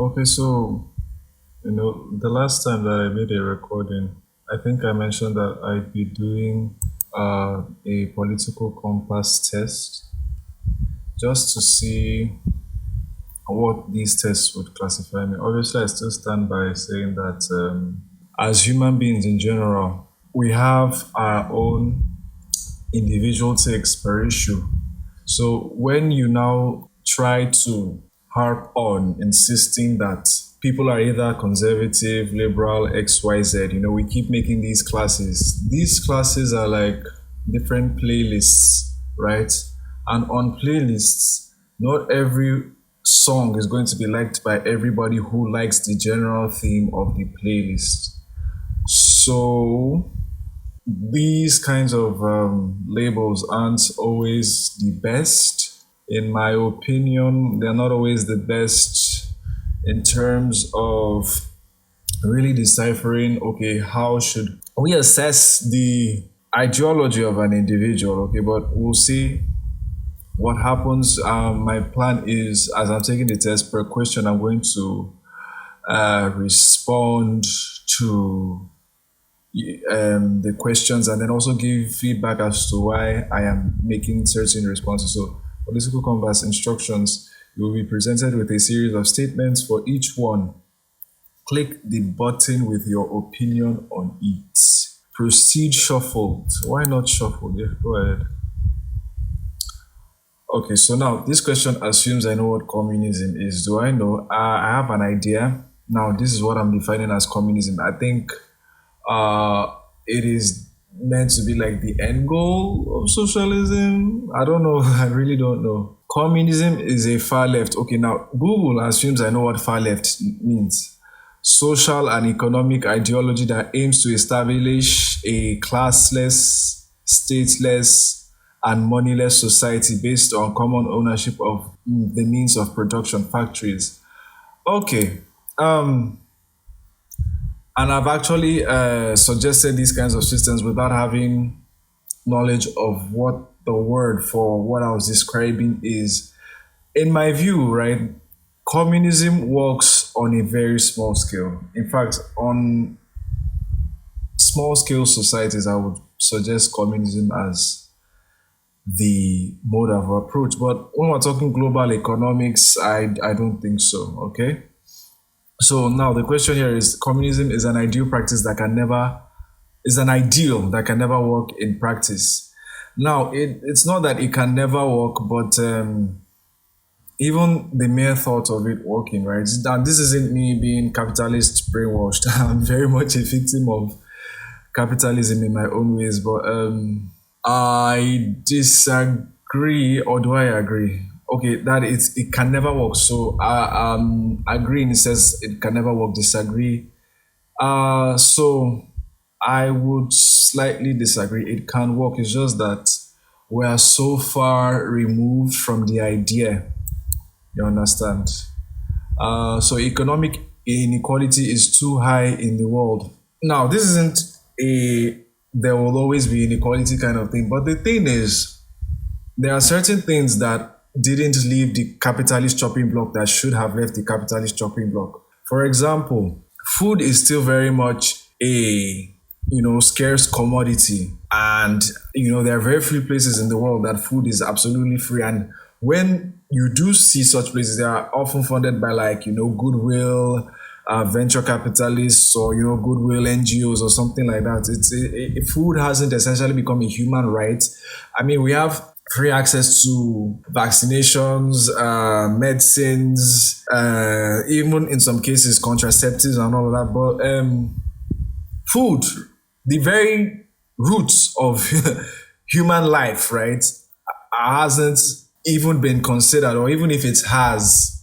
Okay, so the last time that I made a recording, I think I mentioned that I'd be doing a political compass test just to see what these tests would classify me. Obviously, I still stand by saying that as human beings in general, we have our own individual takes per issue. So when you now try to harp on insisting that people are either conservative, liberal, XYZ, we keep making these classes. These classes are like different playlists, right? And on playlists, not every song is going to be liked by everybody who likes the general theme of the playlist. So these kinds of labels aren't always the best. In my opinion, they're not always the best in terms of really deciphering, okay, how should we assess the ideology of an individual, okay, but we'll see what happens. My plan is, as I'm taking the test per question, I'm going to respond to the questions and then also give feedback as to why I am making certain responses. So, political converse instructions, you will be presented with a series of statements. For each one, click the button with your opinion on it. Proceed shuffled. Why not shuffled? Yeah, go ahead. Okay, so now this question assumes I know what communism is. Do I know? I have an idea. Now, this is what I'm defining as communism. I think uh, it is meant to be like the end goal of socialism. I don't know. I really don't know. Communism is a far left. Okay, now Google assumes I know what far left means. Social and economic ideology that aims to establish a classless, stateless, and moneyless society based on common ownership of the means of production, factories. Okay. Um, and I've actually suggested these kinds of systems without having knowledge of what the word for what I was describing is. In my view, right, communism works on a very small scale. In fact, on small scale societies, I would suggest communism as the mode of approach. But when we're talking global economics, I don't think so. Okay. So now the question here is communism is an ideal practice that can never is an ideal that can never work in practice. Now it's not that it can never work, but even the mere thought of it working, right? And this isn't me being capitalist brainwashed. I'm very much a victim of capitalism in my own ways, but I disagree, or do I agree? Okay, that it can never work. So agreeing, it says it can never work. Disagree. So I would slightly disagree. It can work. It's just that we are so far removed from the idea. You understand? So economic inequality is too high in the world. Now, this isn't a there will always be inequality kind of thing, but the thing is, there are certain things that didn't leave the capitalist chopping block that should have left the capitalist chopping block. For example, food is still very much a scarce commodity, and there are very few places in the world that food is absolutely free. And when you do see such places, they are often funded by like goodwill, venture capitalists, or goodwill NGOs or something like that. Food hasn't essentially become a human right. I mean, we have free access to vaccinations, medicines, even in some cases contraceptives and all of that. But food, the very roots of human life, right, hasn't even been considered, or even if it has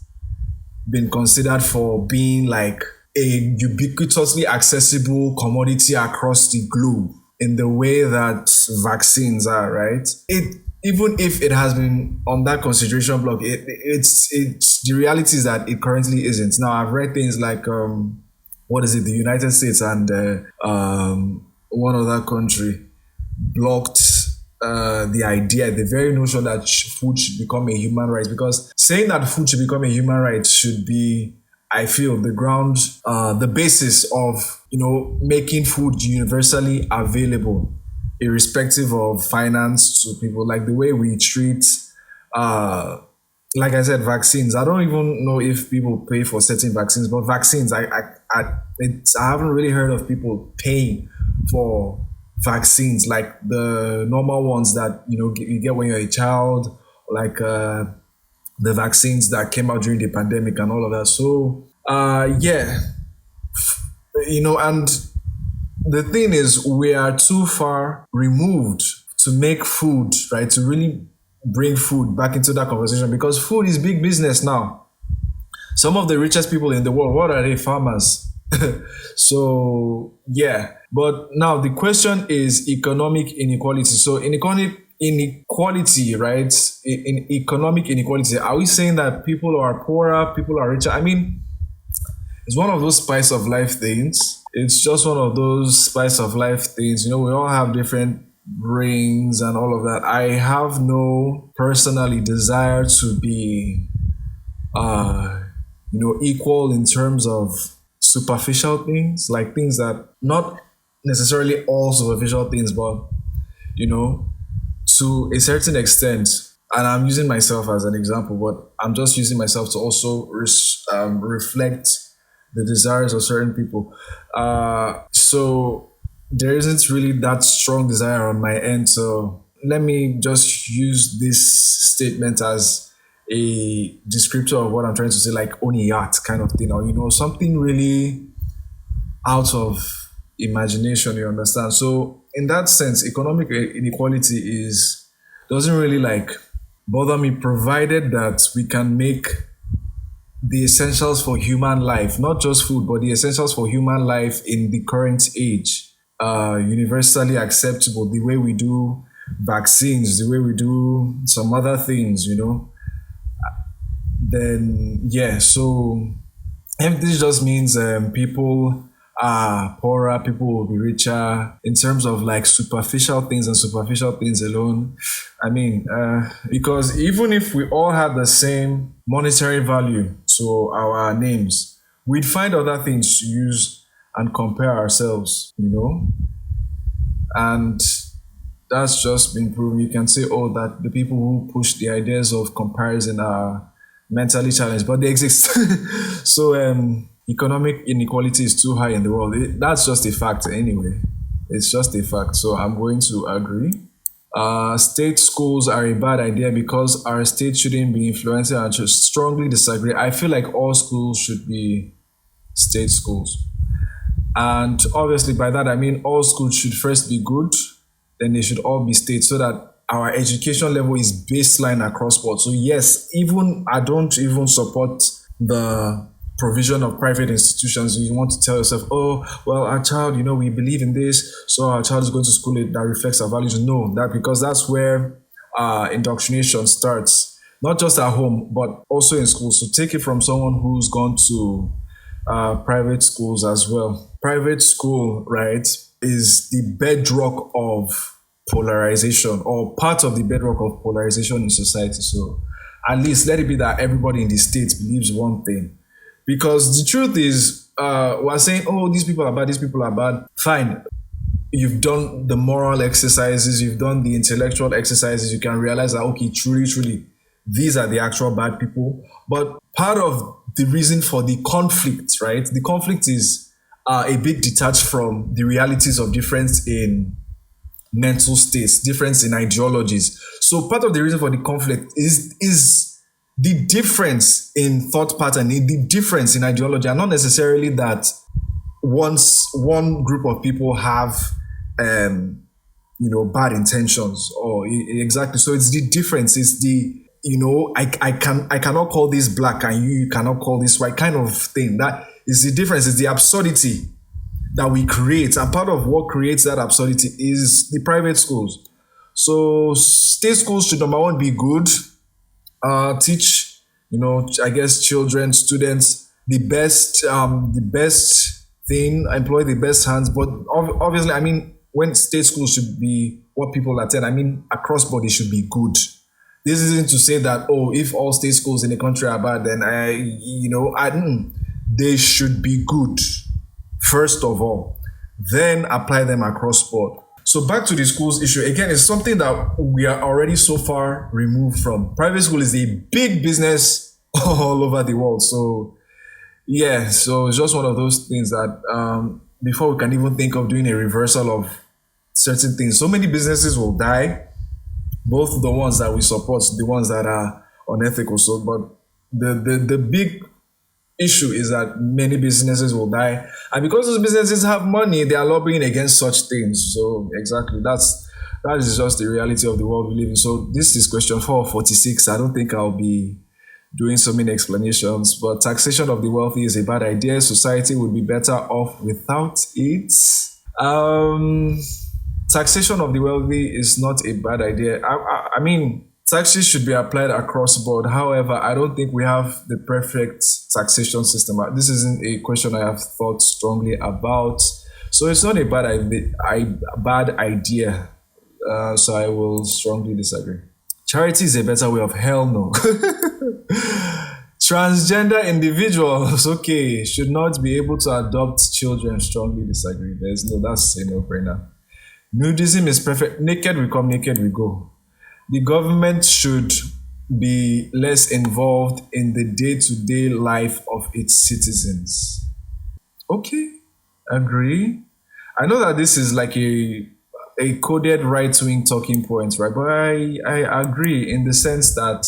been considered for being like a ubiquitously accessible commodity across the globe in the way that vaccines are, right? It even if it has been on that consideration block, it's the reality is that it currently isn't. Now I've read things like what is it, the United States and one other country blocked the idea, the very notion that food should become a human right. Because saying that food should become a human right should be I feel the basis of, making food universally available, irrespective of finance to people, like the way we treat, uh, like I said, vaccines. I don't even know if people pay for certain vaccines, but vaccines, I haven't really heard of people paying for vaccines like the normal ones that you get when you're a child, like the vaccines that came out during the pandemic and all of that. So yeah, and the thing is, we are too far removed to make food, right? To really bring food back into that conversation, because food is big business now. Some of the richest people in the world, what are they? Farmers. So yeah, but now the question is economic inequality. So in economic inequality, right? In economic inequality, are we saying that people are poorer, people are richer? I mean, it's one of those spice of life things. It's just one of those spice of life things. We all have different brains and all of that. I have no personally desire to be, uh, equal in terms of superficial things, like things that not necessarily all superficial things, but you know, to a certain extent. And I'm using myself as an example, but I'm just using myself to also reflect the desires of certain people. So there isn't really that strong desire on my end. So let me just use this statement as a descriptor of what I'm trying to say, like own a yacht kind of thing, or something really out of imagination. You understand? So in that sense, economic inequality is doesn't really like bother me, provided that we can make the essentials for human life, not just food, but the essentials for human life in the current age, universally acceptable, the way we do vaccines, the way we do some other things, then yeah. So if this just means people are poorer, people will be richer in terms of like superficial things and superficial things alone. I mean, because even if we all had the same monetary value to our names, we'd find other things to use and compare ourselves, and that's just been proven. You can say, oh, that the people who push the ideas of comparison are mentally challenged, but they exist. So economic inequality is too high in the world. That's just a fact anyway. It's just a fact. So I'm going to agree. State schools are a bad idea because our state shouldn't be influencing. I just strongly disagree. I feel like all schools should be state schools. And obviously, by that, I mean all schools should first be good, then they should all be state, so that our education level is baseline across board. So yes, even I don't even support the provision of private institutions. You want to tell yourself, oh, well, our child, we believe in this, so our child is going to school that reflects our values. No, because that's where indoctrination starts, not just at home, but also in school. So take it from someone who's gone to private schools as well. Private school, right, is the bedrock of polarization, or part of the bedrock of polarization in society. So at least let it be that everybody in the state believes one thing. Because the truth is, we're saying, oh, these people are bad, these people are bad. Fine. You've done the moral exercises, you've done the intellectual exercises, you can realize that, okay, truly, these are the actual bad people. But part of the reason for the conflict, right? The conflict is a bit detached from the realities of difference in mental states, difference in ideologies. So part of the reason for the conflict is the difference in thought pattern, the difference in ideology, and not necessarily that once one group of people have bad intentions, or exactly. So it's the difference. It's the I cannot call this black and you cannot call this white kind of thing. That is the difference. It's the absurdity that we create, and part of what creates that absurdity is the private schools. So state schools should, number one, be good, teach I guess children, students the best thing, employ the best hands. But obviously, I mean, when state schools should be what people attend, I mean, across board, it should be good. This isn't to say that, oh, if all state schools in the country are bad, then they should be good, first of all, then apply them across board. So back to the schools issue, again, it's something that we are already so far removed from. Private school is a big business all over the world. So yeah, so it's just one of those things that before we can even think of doing a reversal of certain things, so many businesses will die, both the ones that we support, the ones that are unethical. So, but the big issue is that many businesses will die, and because those businesses have money, they are lobbying against such things. So exactly, that is just the reality of the world we live in. So this is question 446. I don't think I'll be doing so many explanations, but taxation of the wealthy is a bad idea. Society would be better off without it. Um, Taxation of the wealthy is not a bad idea. I mean, taxes should be applied across board. However, I don't think we have the perfect taxation system. This isn't a question I have thought strongly about. So it's not a bad idea. So I will strongly disagree. Charity is a better way of hell no. Transgender individuals, okay, should not be able to adopt children. Strongly disagree. That's a no-brainer. Nudism is perfect. Naked we come, naked we go. The government should be less involved in the day-to-day life of its citizens. Okay, agree. I know that this is like a coded right-wing talking point, right? But I agree in the sense that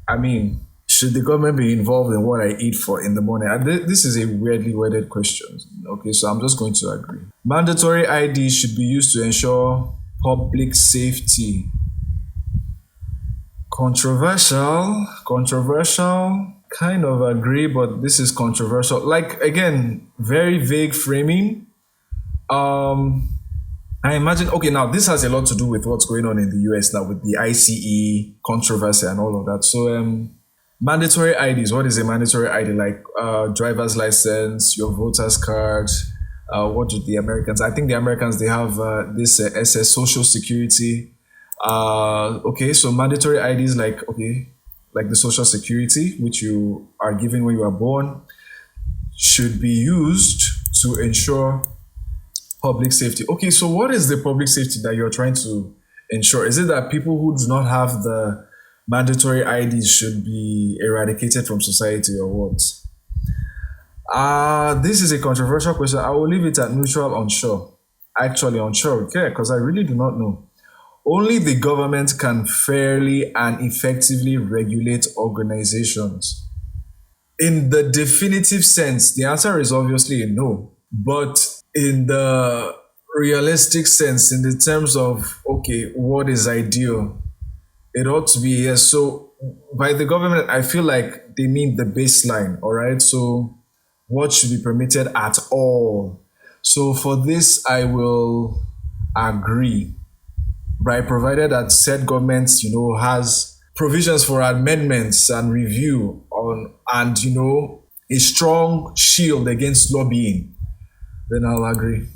I mean, should the government be involved in what I eat for in the morning? This is a weirdly worded question. Okay, so I'm just going to agree. Mandatory ID should be used to ensure public safety. Controversial, kind of agree, but this is controversial. Like, again, very vague framing. Um, I imagine, okay, now this has a lot to do with what's going on in the US now with the ICE controversy and all of that. So, mandatory IDs, what is a mandatory ID? Like driver's license, your voter's card. What do the Americans? I think the Americans, they have this SS, Social Security. Okay, so mandatory IDs like the Social Security, which you are given when you are born, should be used to ensure public safety. Okay, so what is the public safety that you're trying to ensure? Is it that people who do not have the mandatory IDs should be eradicated from society or what? This is a controversial question. I will leave it at neutral, unsure. Actually, unsure, okay, because I really do not know. Only the government can fairly and effectively regulate organizations. In the definitive sense, the answer is obviously a no. But in the realistic sense, in the terms of, okay, what is ideal? It ought to be yes. So by the government, I feel like they mean the baseline, all right? So what should be permitted at all? So for this, I will agree, right? Provided that said government, has provisions for amendments and review on, and, a strong shield against lobbying, then I'll agree.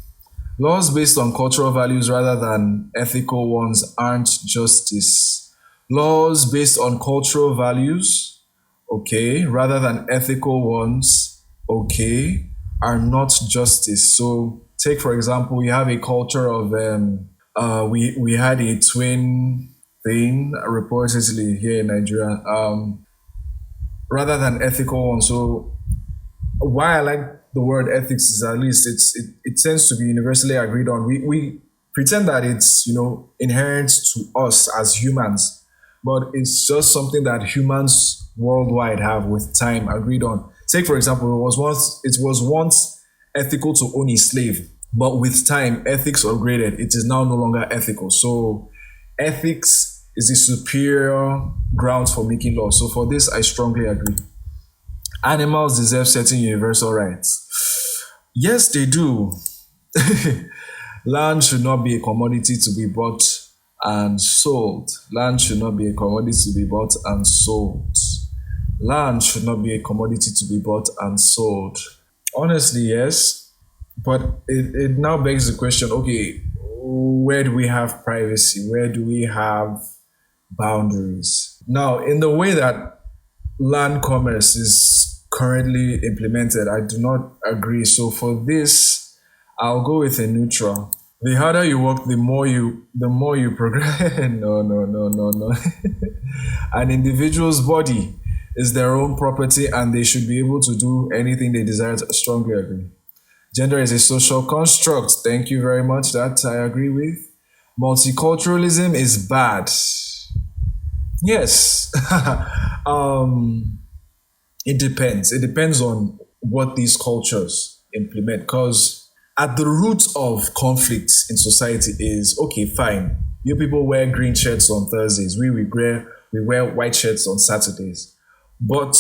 Laws based on cultural values rather than ethical ones aren't justice. Laws based on cultural values, okay, rather than ethical ones, okay, are not justice. So take for example, you have a culture of we had a twin thing reportedly here in Nigeria, rather than ethical one. So why I like the word ethics is at least it tends to be universally agreed on. We pretend that it's inherent to us as humans, but it's just something that humans worldwide have with time agreed on. Take for example, it was once ethical to own a slave, but with time ethics upgraded. It is now no longer ethical. So ethics is a superior grounds for making laws. So for this, I strongly agree. Animals deserve certain universal rights. Yes, they do. Land should not be a commodity to be bought and sold. Land should not be a commodity to be bought and sold. Land should not be a commodity to be bought and sold. Honestly, yes. But it now begs the question, okay, where do we have privacy? Where do we have boundaries? Now, in the way that land commerce is currently implemented. I do not agree. So for this, I'll go with a neutral. The harder you work, the more you progress. No, no, no, no, no. An individual's body is their own property and they should be able to do anything they desire. To strongly agree. Gender is a social construct. Thank you very much. That I agree with. Multiculturalism is bad. Yes. um, it depends. It depends on what these cultures implement. Because at the root of conflicts in society is okay, fine. You people wear green shirts on Thursdays. We wear white shirts on Saturdays. But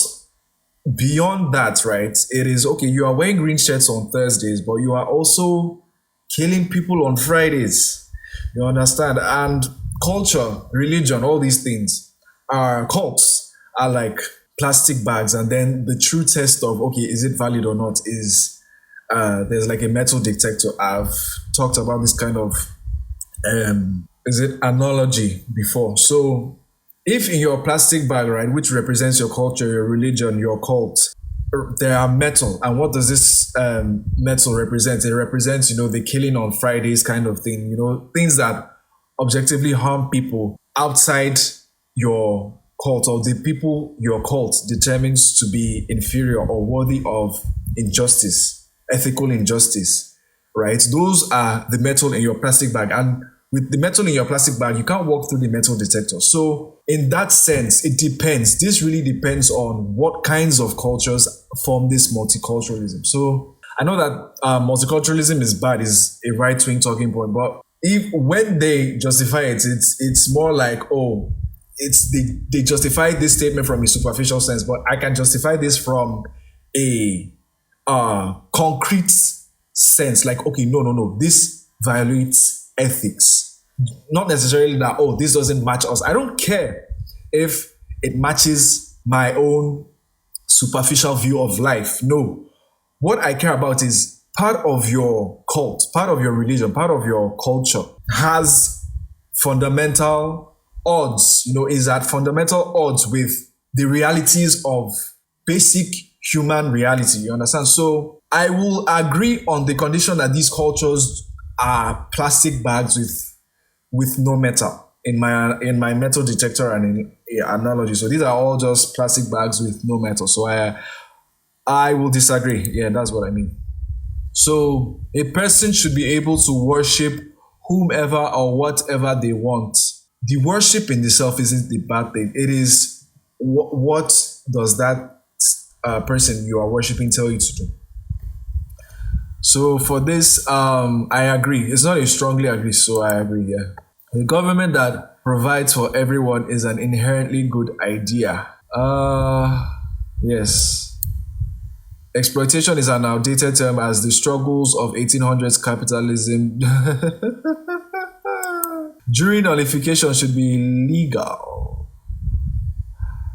beyond that, right, it is okay, you are wearing green shirts on Thursdays, but you are also killing people on Fridays. You understand? And culture, religion, all these things are cults, are like plastic bags. And then the true test of, okay, is it valid or not, is there's like a metal detector. I've talked about this kind of is it analogy before. So if in your plastic bag, right, which represents your culture, your religion, your cult, there are metal, and what does this metal represent? It represents, the killing on Fridays kind of thing, things that objectively harm people outside your cult, or the people your cult determines to be inferior or worthy of injustice, ethical injustice, right? Those are the metal in your plastic bag. And with the metal in your plastic bag, you can't walk through the metal detector. So in that sense, it depends. This really depends on what kinds of cultures form this multiculturalism. So I know that multiculturalism is bad, is a right-wing talking point, but if when they justify it, it's more like, oh, they justify this statement from a superficial sense, but I can justify this from a concrete sense. Like, okay, no, this violates ethics. Not necessarily that, oh, this doesn't match us. I don't care if it matches my own superficial view of life. No. What I care about is part of your cult, part of your religion, part of your culture has fundamental odds, is at fundamental odds with the realities of basic human reality. You understand? So I will agree on the condition that these cultures are plastic bags with no metal in my metal detector and in analogy. So these are all just plastic bags with no metal. So I will disagree. Yeah, that's what I mean. So a person should be able to worship whomever or whatever they want. The worship in itself isn't the bad thing. It is what does that person you are worshiping tell you to do. So for this, I agree. It's not a strongly agree, so I agree. Yeah, a government that provides for everyone is an inherently good idea. Yes. Exploitation is an outdated term as the struggles of 1800s capitalism during nullification should be legal.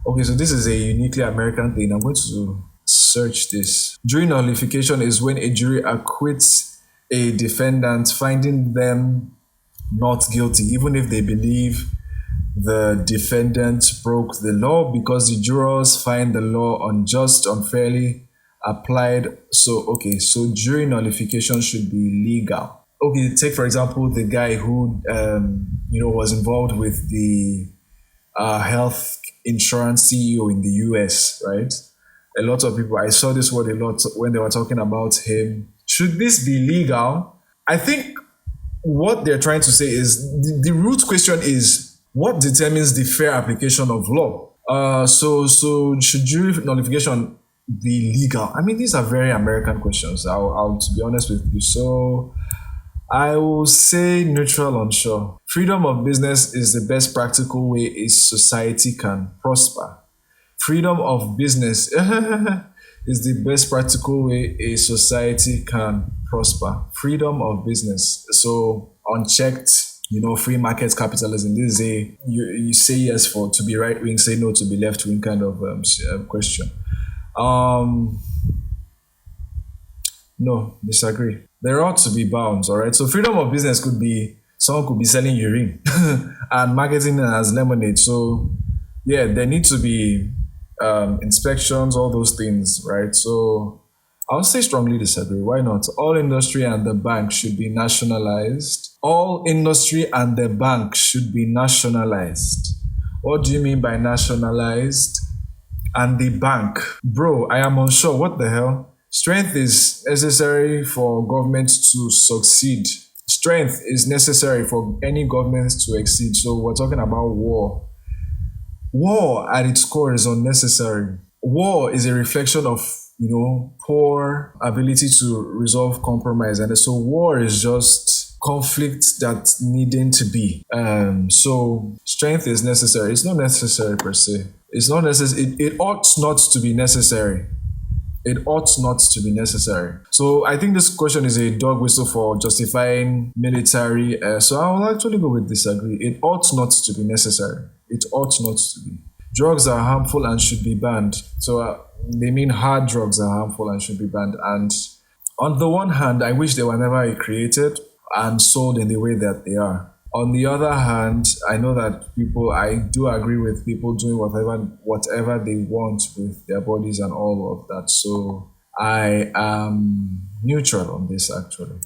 Okay, so this is a uniquely American thing. I'm going to search this. Jury nullification is when a jury acquits a defendant, finding them not guilty, even if they believe the defendant broke the law, because the jurors find the law unjust, unfairly applied. So jury nullification should be legal. Okay, take for example the guy who was involved with the health insurance CEO in the US, right? A lot of people, I saw this word a lot when they were talking about him. Should this be legal? I think what they're trying to say is the root question is what determines the fair application of law? So should jury nullification be legal? I mean, these are very American questions. I'll to be honest with you. So I will say neutral, unsure. Freedom of business is the best practical way a society can prosper. Freedom of business is the best practical way a society can prosper. Freedom of business. So unchecked, free market capitalism. This is you say yes to be right wing, say no to be left wing kind of question. No, disagree. There ought to be bounds, all right? So freedom of business could be, someone could be selling urine and marketing it as lemonade. So yeah, there needs to be inspections, all those things, right? So I'll say strongly disagree. Why not? All industry and the bank should be nationalized. All industry and the bank should be nationalized. What do you mean by nationalized? And the bank. Bro, I am unsure. What the hell? Strength is necessary for government to succeed. Strength is necessary for any government to exceed. So we're talking about war. War at its core is unnecessary. War is a reflection of, poor ability to resolve compromise. And so war is just conflict that needing to be. So strength is necessary. It's not necessary per se. It's not necessary. It ought not to be necessary. It ought not to be necessary. So I think this question is a dog whistle for justifying military. So I will actually go with disagree. It ought not to be necessary. It ought not to be. Drugs are harmful and should be banned. So they mean hard drugs are harmful and should be banned. And on the one hand, I wish they were never created and sold in the way that they are. On the other hand, I know that I do agree with people doing whatever they want with their bodies and all of that. So I am neutral on this actually.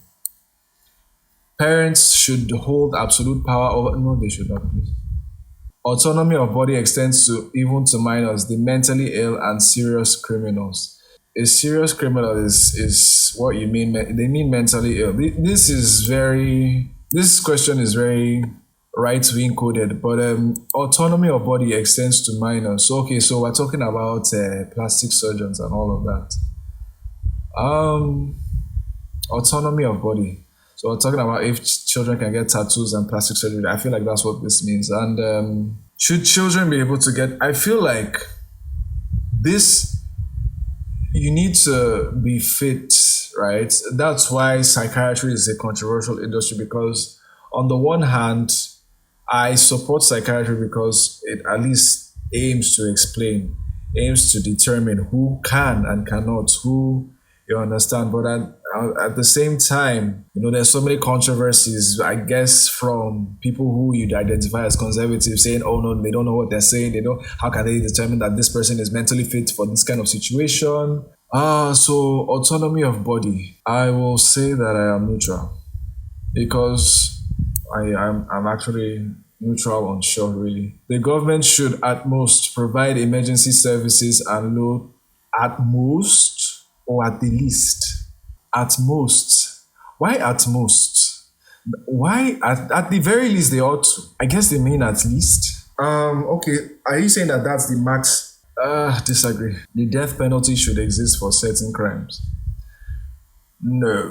Parents should hold absolute power over, no, they should not, please. Autonomy of body extends to even to minors, the mentally ill and serious criminals. A serious criminal is what you mean. They mean mentally ill. This question is very right-wing coded, but autonomy of body extends to minors. So, okay, so we're talking about plastic surgeons and all of that. Autonomy of body. So we're talking about if children can get tattoos and plastic surgery. I feel like that's what this means. And should children be able to get? I feel like you need to be fit, right? That's why psychiatry is a controversial industry, because on the one hand, I support psychiatry because it at least aims to determine who can and cannot, who you understand. But at the same time, there's so many controversies, I guess, from people who you'd identify as conservative saying, oh no, they don't know what they're saying. How can they determine that this person is mentally fit for this kind of situation? So autonomy of body. I will say that I am neutral because I'm actually neutral on shore, really. The government should at most provide emergency services and load at most or at the least. At most. Why at most? Why at the very least they ought to? I guess they mean at least. Okay. Are you saying that that's the max? Disagree. The death penalty should exist for certain crimes. No.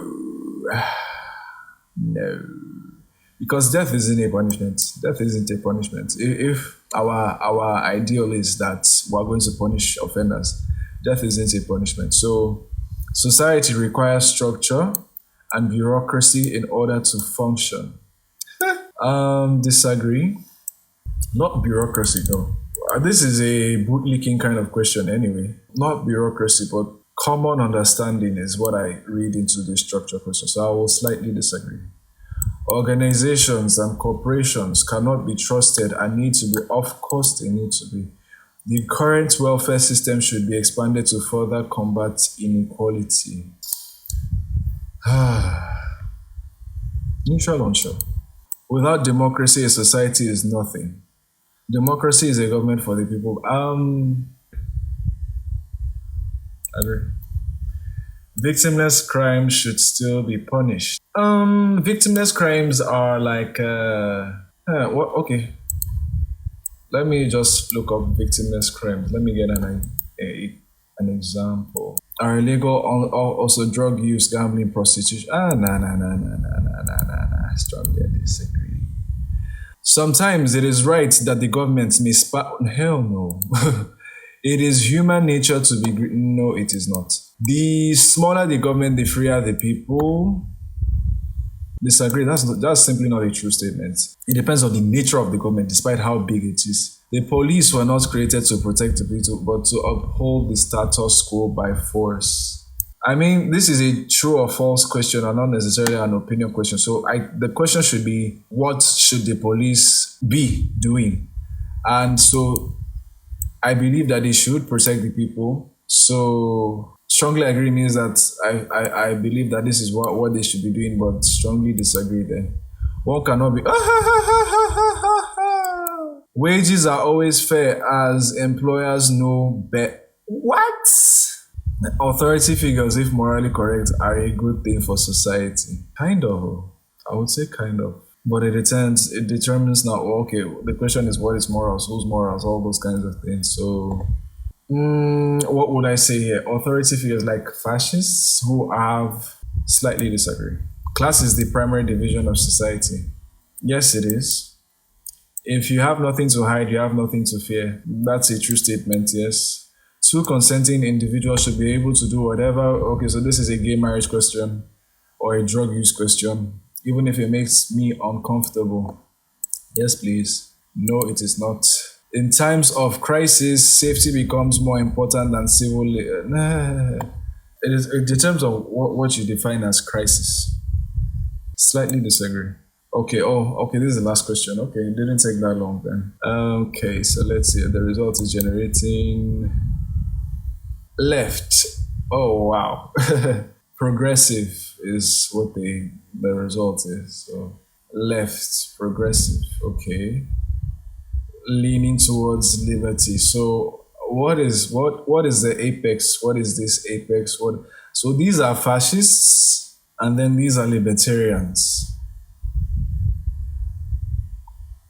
No. Because death isn't a punishment. Death isn't a punishment. If our ideal is that we're going to punish offenders, death isn't a punishment. So society requires structure and bureaucracy in order to function. Disagree. Not bureaucracy, no. This is a bootlicking kind of question anyway. Not bureaucracy, but common understanding is what I read into the structure question. So I will slightly disagree. Organizations and corporations cannot be trusted and need to be, of course they need to be. The current welfare system should be expanded to further combat inequality. Neutral on show. Without democracy, a society is nothing. Democracy is a government for the people. Agree. Victimless crimes should still be punished. Victimless crimes are like what? Okay. Let me just look up victimless crimes. Let me get an example. Are illegal also drug use, gambling, prostitution? Nah. Strongly disagree. Sometimes it is right that the government may hell no. It is human nature to be no, it is not. The smaller the government, the freer the people. Disagree. That's simply not a true statement. It depends on the nature of the government, despite how big it is. The police were not created to protect the people, but to uphold the status quo by force. I mean, this is a true or false question and not necessarily an opinion question. So the question should be, what should the police be doing? And so I believe that they should protect the people. So strongly agree means that I believe that this is what they should be doing, but strongly disagree then. One cannot be wages are always fair as employers know what? Authority figures, if morally correct, are a good thing for society. Kind of. I would say kind of. But it determines now, okay, the question is what is morals, who's morals, all those kinds of things. So what would I say here? Authority figures like fascists who have slightly disagree. Class is the primary division of society. Yes, it is. If you have nothing to hide, you have nothing to fear. That's a true statement, yes. Two consenting individuals should be able to do whatever. Okay, so this is a gay marriage question or a drug use question, even if it makes me uncomfortable. Yes, please. No, it is not. In times of crisis, safety becomes more important than civil. Nah. It is in terms of what you define as crisis. Slightly disagree. Okay. Oh, okay. This is the last question. Okay, it didn't take that long then. Okay, so let's see. The result is generating left. Oh wow. Progressive is what the result is. So left, progressive. Okay, leaning towards liberty. So what is the apex? What is this apex? What? So these are fascists, and then these are libertarians.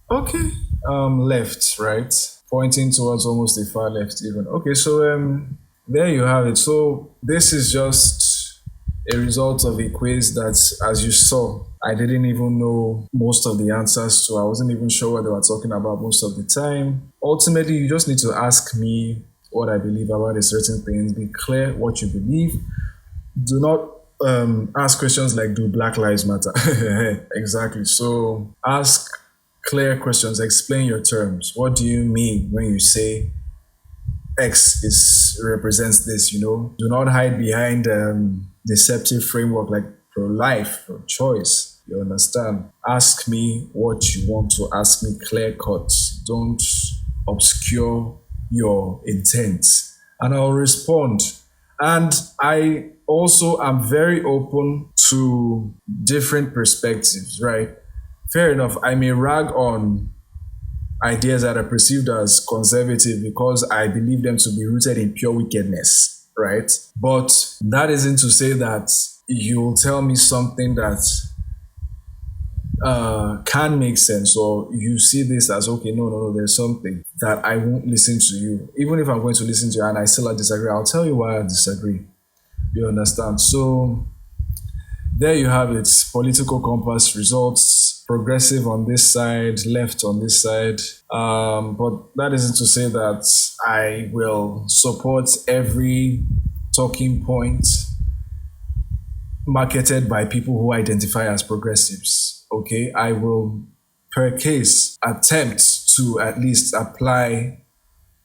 Okay. Left, right? Pointing towards almost the far left even. Okay, so there you have it. So this is just a result of a quiz that, as you saw, I didn't even know most of the answers to. I wasn't even sure what they were talking about most of the time. Ultimately, you just need to ask me what I believe about a certain thing. Be clear what you believe. Do not ask questions like, do Black Lives Matter? Exactly. So ask clear questions. Explain your terms. What do you mean when you say X is represents this? Do not hide behind deceptive framework like pro-life, pro-choice. You understand? Ask me what you want to ask me, clear cut. Don't obscure your intent, and I'll respond. And I also am very open to different perspectives, right? Fair enough. I may rag on ideas that are perceived as conservative because I believe them to be rooted in pure wickedness, right? But that isn't to say that you'll tell me something that can make sense, or you see this as okay, no, there's something that I won't listen to you. Even if I'm going to listen to you and I still disagree, I'll tell you why I disagree. You understand? So there you have it. Political compass results, progressive on this side, left on this side. But that isn't to say that I will support every talking point marketed by people who identify as progressives. Okay, I will, per case, attempt to at least apply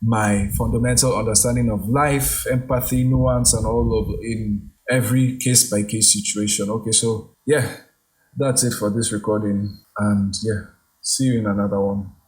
my fundamental understanding of life, empathy, nuance, and all of in every case by case situation. Okay, so yeah, that's it for this recording. And yeah, see you in another one.